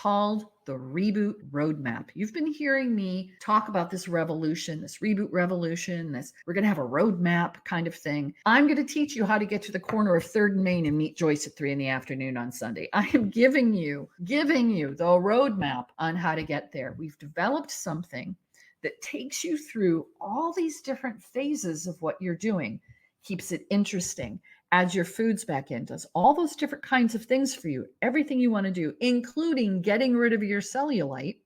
called the Reboot Roadmap. You've been hearing me talk about this revolution, this reboot revolution, this we're going to have a roadmap kind of thing. I'm going to teach you how to get to the corner of 3rd and Main and meet Joyce at 3 p.m. on Sunday. I am giving you the roadmap on how to get there. We've developed something that takes you through all these different phases of what you're doing, keeps it interesting, adds your foods back in, does all those different kinds of things for you, everything you want to do, including getting rid of your cellulite,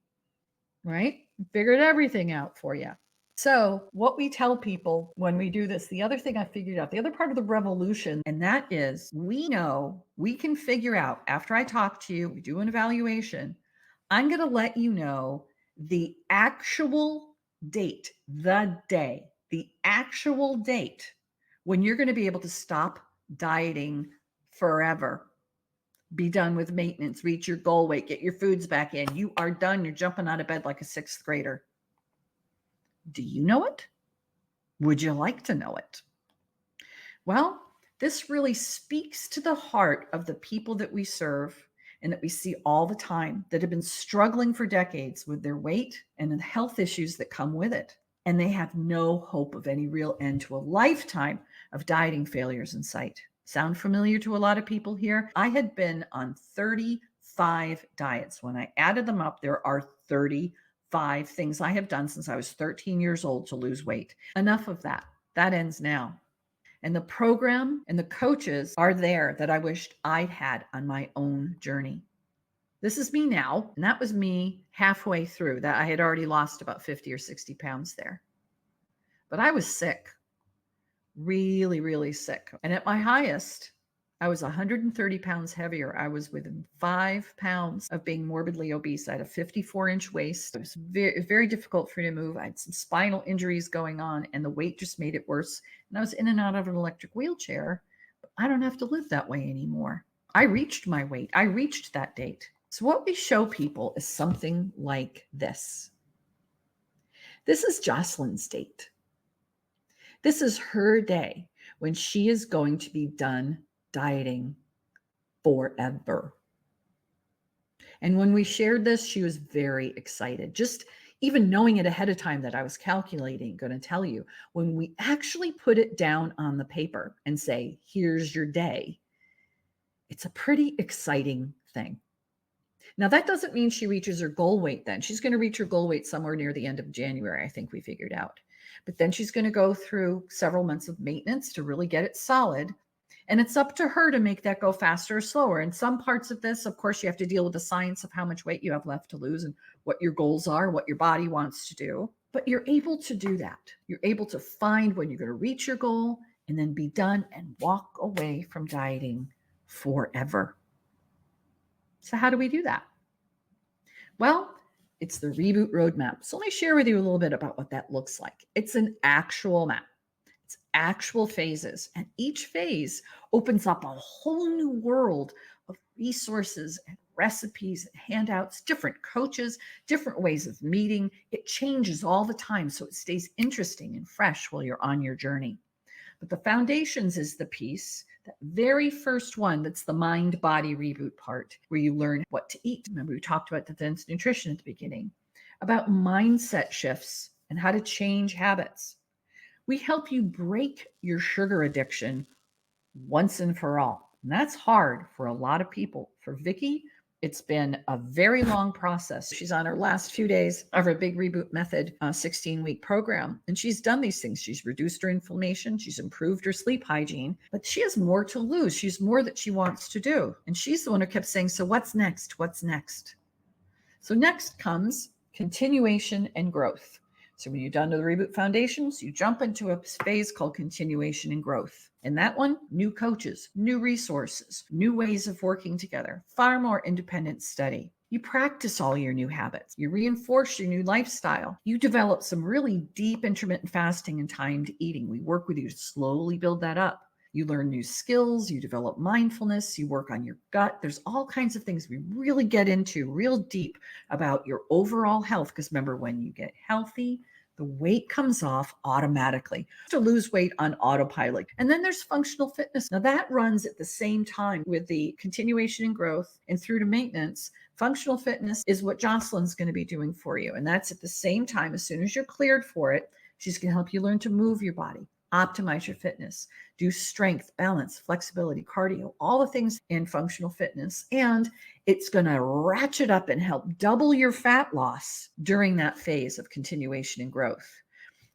right? Figured everything out for you. So what we tell people when we do this, the other thing I figured out, the other part of the revolution, and that is we know we can figure out after I talk to you, we do an evaluation, I'm going to let you know the actual date, the day, the actual date when you're going to be able to stop dieting forever, be done with maintenance, reach your goal weight, get your foods back in. You are done. You're jumping out of bed like a 6th grader. Do you know it? Would you like to know it? Well, this really speaks to the heart of the people that we serve and that we see all the time that have been struggling for decades with their weight and the health issues that come with it. And they have no hope of any real end to a lifetime of dieting failures in sight. Sound familiar to a lot of people here? I had been on 35 diets. When I added them up, there are 35 things I have done since I was 13 years old to lose weight. Enough of that. That ends now. And the program and the coaches are there that I wished I'd had on my own journey. This is me now, and that was me halfway through. That I had already lost about 50 or 60 pounds there. But I was sick, really, really sick. And at my highest, I was 130 pounds heavier. I was within 5 pounds of being morbidly obese. I had a 54-inch waist. It was very, very difficult for me to move. I had some spinal injuries going on, and the weight just made it worse. And I was in and out of an electric wheelchair. But I don't have to live that way anymore. I reached my weight. I reached that date. So what we show people is something like this. This is Jocelyn's date. This is her day when she is going to be done dieting forever. And when we shared this, she was very excited. Just even knowing it ahead of time that I was calculating, going to tell you, when we actually put it down on the paper and say, here's your day, it's a pretty exciting thing. Now, that doesn't mean she reaches her goal weight then. She's going to reach her goal weight somewhere near the end of January, I think we figured out. But then she's going to go through several months of maintenance to really get it solid. And it's up to her to make that go faster or slower. In some parts of this, of course, you have to deal with the science of how much weight you have left to lose and what your goals are, what your body wants to do. But you're able to do that. You're able to find when you're going to reach your goal and then be done and walk away from dieting forever. So how do we do that? Well, it's the Reboot Roadmap. So let me share with you a little bit about what that looks like. It's an actual map. It's actual phases. And each phase opens up a whole new world of resources and recipes and handouts, different coaches, different ways of meeting. It changes all the time, so it stays interesting and fresh while you're on your journey. But the foundations is the piece, that very first one, that's the mind-body reboot part, where you learn what to eat. Remember, we talked about advanced nutrition at the beginning, about mindset shifts and how to change habits. We help you break your sugar addiction once and for all. And that's hard for a lot of people. For Vicki, it's been a very long process. She's on her last few days of her Big Reboot Method 16-week program. And she's done these things. She's reduced her inflammation. She's improved her sleep hygiene. But she has more to lose. She's more that she wants to do. And she's the one who kept saying, so what's next? What's next? So next comes continuation and growth. So when you're done with the Reboot Foundations, you jump into a phase called continuation and growth. And that one, new coaches, new resources, new ways of working together, far more independent study. You practice all your new habits. You reinforce your new lifestyle. You develop some really deep intermittent fasting and timed eating. We work with you to slowly build that up. You learn new skills, you develop mindfulness, you work on your gut. There's all kinds of things we really get into real deep about your overall health. Because remember, when you get healthy, the weight comes off automatically. To lose weight on autopilot. And then there's functional fitness. Now that runs at the same time with the continuation and growth and through to maintenance. Functional fitness is what Jocelyn's going to be doing for you. And that's at the same time, as soon as you're cleared for it, she's going to help you learn to move your body, optimize your fitness, do strength, balance, flexibility, cardio, all the things in functional fitness. And it's going to ratchet up and help double your fat loss during that phase of continuation and growth.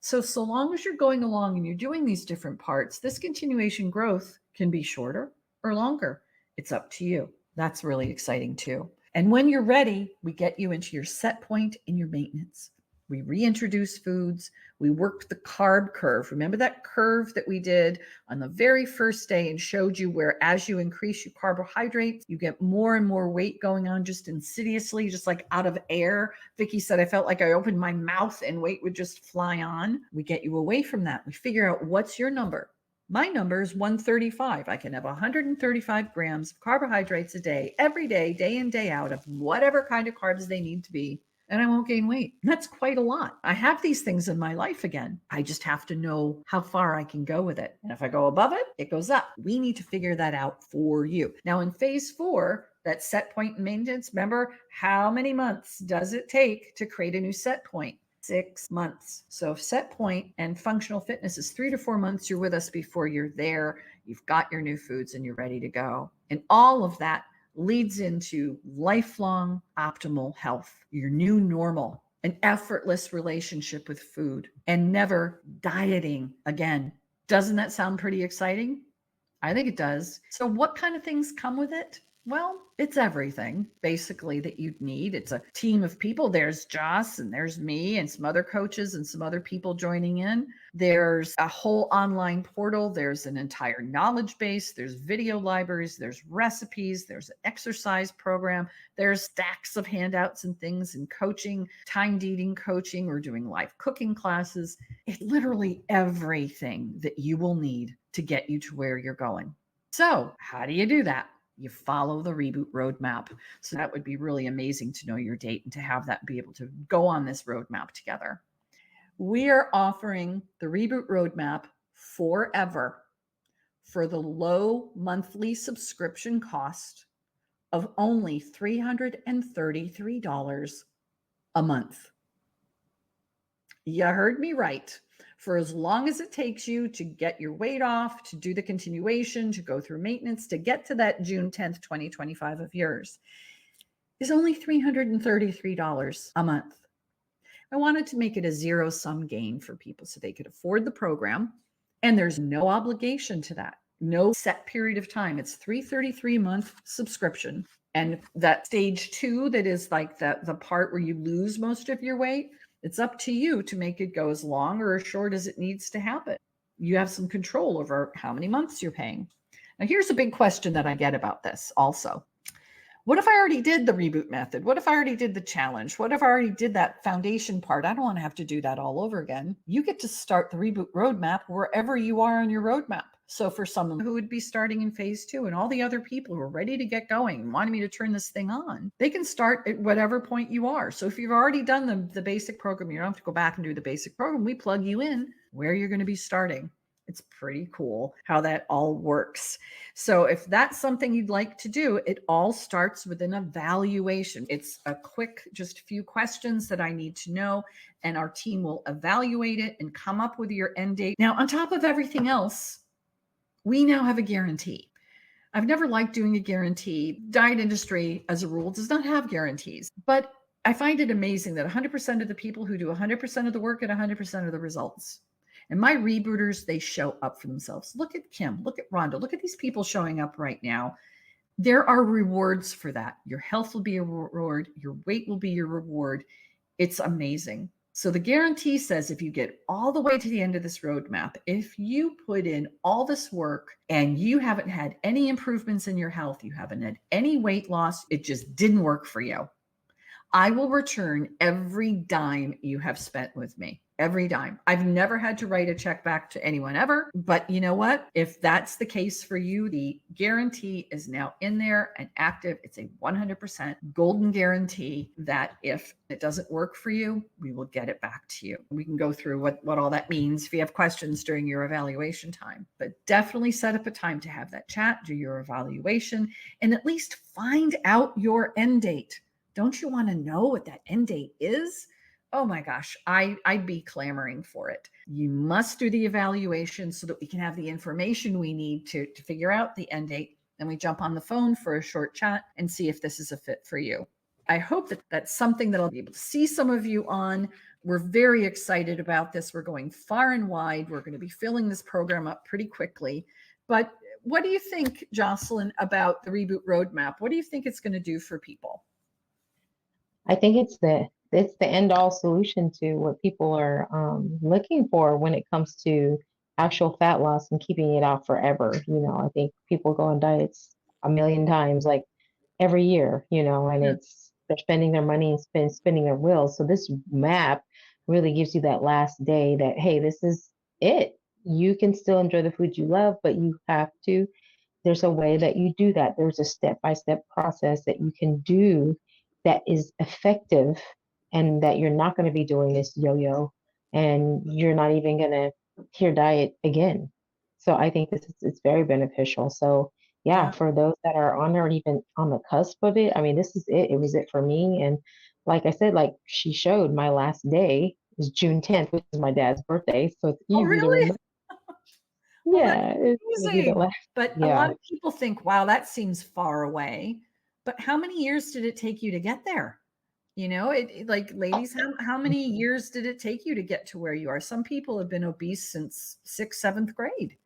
So long as you're going along and you're doing these different parts, this continuation growth can be shorter or longer. It's up to you. That's really exciting too. And when you're ready, we get you into your set point in your maintenance. We reintroduce foods. We work the carb curve. Remember that curve that we did on the very first day and showed you where as you increase your carbohydrates, you get more and more weight going on just insidiously, just like out of air. Vicky said, I felt like I opened my mouth and weight would just fly on. We get you away from that. We figure out what's your number. My number is 135. I can have 135 grams of carbohydrates a day, every day in, day out, of whatever kind of carbs they need to be, and I won't gain weight. That's quite a lot. I have these things in my life again. I just have to know how far I can go with it. And if I go above it, it goes up. We need to figure that out for you. Now in phase 4, that set point maintenance, remember, how many months does it take to create a new set point? 6 months. So set point and functional fitness is 3 to 4 months. You're with us before you're there. You've got your new foods and you're ready to go. And all of that leads into lifelong optimal health, your new normal, an effortless relationship with food, and never dieting again. Doesn't that sound pretty exciting? I think it does. So what kind of things come with it? Well, it's everything basically that you'd need. It's a team of people. There's Joss and there's me and some other coaches and some other people joining in. There's a whole online portal. There's an entire knowledge base. There's video libraries. There's recipes. There's an exercise program. There's stacks of handouts and things and coaching, timed eating coaching. We're doing live cooking classes. It's literally everything that you will need to get you to where you're going. So how do you do that? You follow the Reboot Roadmap. So that would be really amazing to know your date and to have that be able to go on this roadmap together. We are offering the Reboot Roadmap forever for the low monthly subscription cost of only $333 a month. You heard me right. For as long as it takes you to get your weight off, to do the continuation, to go through maintenance, to get to that June 10th, 2025 of yours, is only $333 a month. I wanted to make it a zero-sum gain for people so they could afford the program, and there's no obligation to that, no set period of time. It's $333-month subscription, and that stage 2, that is like the part where you lose most of your weight, it's up to you to make it go as long or as short as it needs to happen. You have some control over how many months you're paying. Now, here's a big question that I get about this also. What if I already did the reboot method? What if I already did the challenge? What if I already did that foundation part? I don't want to have to do that all over again. You get to start the Reboot Roadmap wherever you are on your roadmap. So for someone who would be starting in phase 2 and all the other people who are ready to get going and wanting me to turn this thing on, they can start at whatever point you are. So if you've already done the basic program, you don't have to go back and do the basic program. We plug you in where you're going to be starting. It's pretty cool how that all works. So if that's something you'd like to do, it all starts with an evaluation. It's a quick, just a few questions that I need to know, and our team will evaluate it and come up with your end date. Now, on top of everything else, we now have a guarantee. I've never liked doing a guarantee. Diet industry, as a rule, does not have guarantees, but I find it amazing that 100% of the people who do 100% of the work get 100% of the results. And my rebooters, they show up for themselves. Look at Kim, look at Rhonda, look at these people showing up right now. There are rewards for that. Your health will be a reward. Your weight will be your reward. It's amazing. So the guarantee says if you get all the way to the end of this roadmap, if you put in all this work and you haven't had any improvements in your health, you haven't had any weight loss, it just didn't work for you, I will return every dime you have spent with me. Every dime. I've never had to write a check back to anyone ever, but you know what? If that's the case for you, the guarantee is now in there and active. It's a 100% golden guarantee that if it doesn't work for you, we will get it back to you. We can go through what all that means if you have questions during your evaluation time, but definitely set up a time to have that chat, do your evaluation, and at least find out your end date. Don't you want to know what that end date is? Oh my gosh, I'd be clamoring for it. You must do the evaluation so that we can have the information we need to figure out the end date. Then we jump on the phone for a short chat and see if this is a fit for you. I hope that that's something that I'll be able to see some of you on. We're very excited about this. We're going far and wide. We're going to be filling this program up pretty quickly. But what do you think, Jocelyn, about the Reboot Roadmap? What do you think it's going to do for people? I think it's the end all solution to what people are looking for when it comes to actual fat loss and keeping it off forever. I think people go on diets a million times, like every year, and Yeah. they're spending their money and spending their will. So this map really gives you that last day that, hey, this is it. You can still enjoy the food you love, but you have to there's a way that you do that. There's a step-by-step process that you can do that is effective and that you're not going to be doing this yo-yo and you're not even going to hear diet again. So I think this is it's very beneficial. So yeah, Yeah. for those that are on or even on the cusp of it, I mean, this is it. It was it for me. And like I said, like she showed, my last day is June 10th, which is my dad's birthday. So it's Oh, easy to really? remember. Well, that's Yeah, it's gonna be the amazing. last. But a lot Yeah. of people think, wow, that seems far away. But how many years did it take you to get there? Like ladies, how many years did it take you to get to where you are? Some people have been obese since sixth, seventh grade.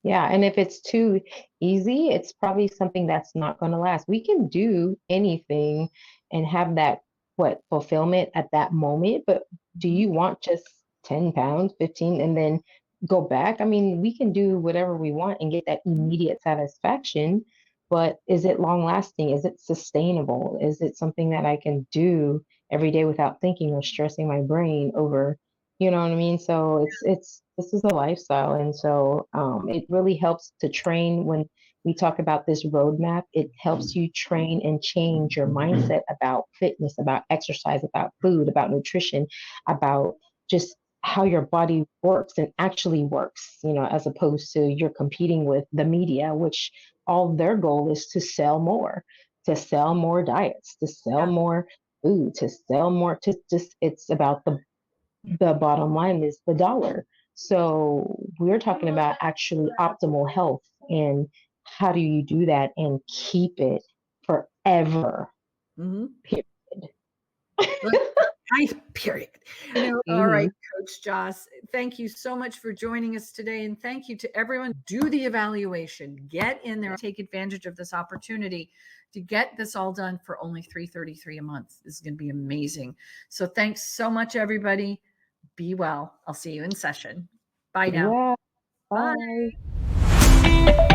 Yeah, and if it's too easy, it's probably something that's not going to last. We can do anything and have that, what, fulfillment at that moment, but do Mhm. you want just 10 pounds, 15, and then go back? I mean, we can do whatever we want and get that immediate satisfaction, but is it long lasting? Is it sustainable? Is it something that I can do every day without thinking or stressing my brain over? You know what I mean? So it's this is a lifestyle, and so it really helps to train when we talk about this roadmap. It helps you train and change your mindset about fitness, about exercise, about food, about nutrition, about just how your body works and actually works. As opposed to you're competing with the media, which all their goal is to sell more diets, to sell Yeah. more food, to sell more. To just it's about the bottom line is the dollar. So we're talking about actually optimal health and how do you do that and keep it forever. Mhm. Period. Like, period. All right, Mhm. Coach Joss, thank you so much for joining us today. And thank you to everyone. Do the evaluation, get in there, take advantage of this opportunity to get this all done for only $333 a month. This is going to be amazing. So thanks so much, everybody. Be well. I'll see you in session. Bye Be now. well. Bye. Bye.